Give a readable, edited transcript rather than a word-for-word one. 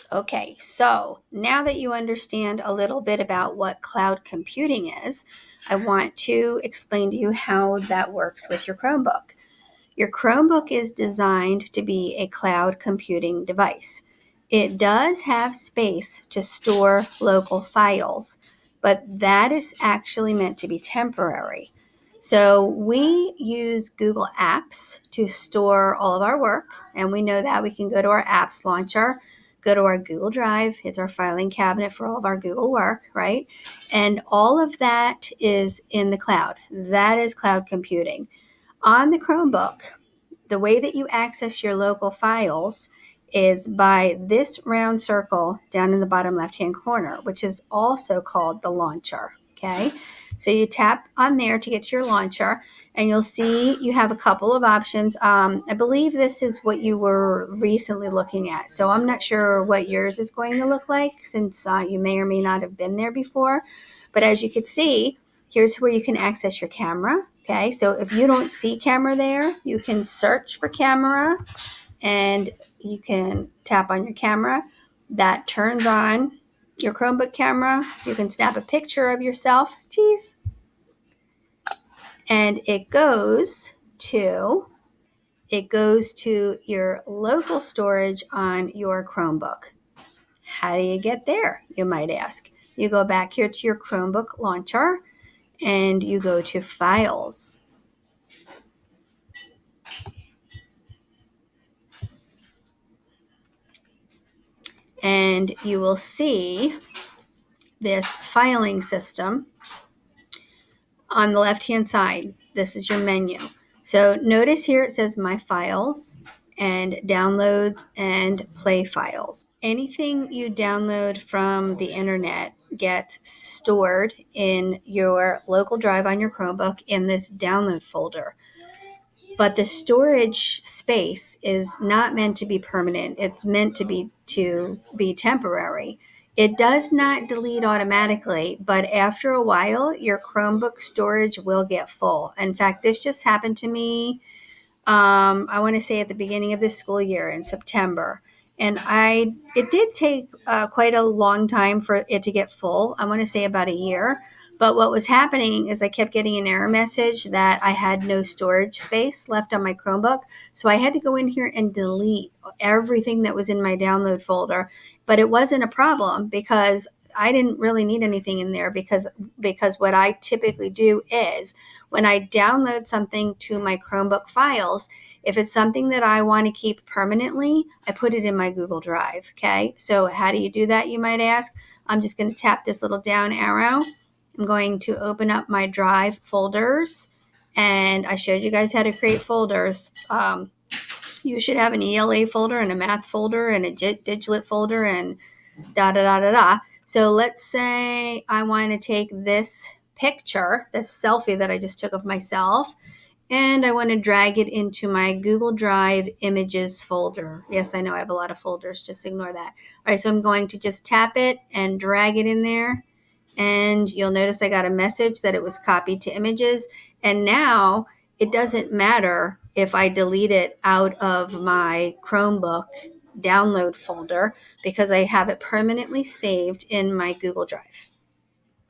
Okay, so now that you understand a little bit about what cloud computing is, I want to explain to you how that works with your Chromebook. Your Chromebook is designed to be a cloud computing device. It does have space to store local files, but that is actually meant to be temporary. So we use Google Apps to store all of our work, and we know that we can go to our apps launcher, go to our Google Drive. It's our filing cabinet for all of our Google work, right? And all of that is in the cloud. That is cloud computing. On the Chromebook, the way that you access your local files is by this round circle down in the bottom left-hand corner, which is also called the launcher, okay? So you tap on there to get to your launcher, and you'll see you have a couple of options. I believe this is what you were recently looking at, so I'm not sure what yours is going to look like since you may or may not have been there before. But as you can see, here's where you can access your camera. Okay, so if you don't see camera there, you can search for camera and you can tap on your camera. That turns on your Chromebook camera. You can snap a picture of yourself. Geez. And it goes to your local storage on your Chromebook. How do you get there, you might ask? You go back here to your Chromebook launcher and you go to Files. And you will see this filing system on the left-hand side. This is your menu. So notice here it says My Files and Downloads and Play Files. Anything you download from the internet gets stored in your local drive on your Chromebook in this download folder. But the storage space is not meant to be permanent. It's meant to be temporary. It does not delete automatically, but after a while, your Chromebook storage will get full. In fact, this just happened to me, I want to say at the beginning of this school year in September. And it did take quite a long time for it to get full. I want to say about a year. But what was happening is I kept getting an error message that I had no storage space left on my Chromebook. So I had to go in here and delete everything that was in my download folder. But it wasn't a problem because I didn't really need anything in there because what I typically do is when I download something to my Chromebook files, if it's something that I want to keep permanently, I put it in my Google Drive, okay? So how do you do that, you might ask? I'm just going to tap this little down arrow. I'm going to open up my Drive folders, and I showed you guys how to create folders. You should have an ELA folder and a math folder and a Digit folder and da-da-da-da-da. So let's say I want to take this picture, this selfie that I just took of myself, and I want to drag it into my Google Drive images folder. Yes, I know I have a lot of folders. Just ignore that. All right, so I'm going to just tap it and drag it in there. And you'll notice I got a message that it was copied to images. And now it doesn't matter if I delete it out of my Chromebook download folder because I have it permanently saved in my Google Drive.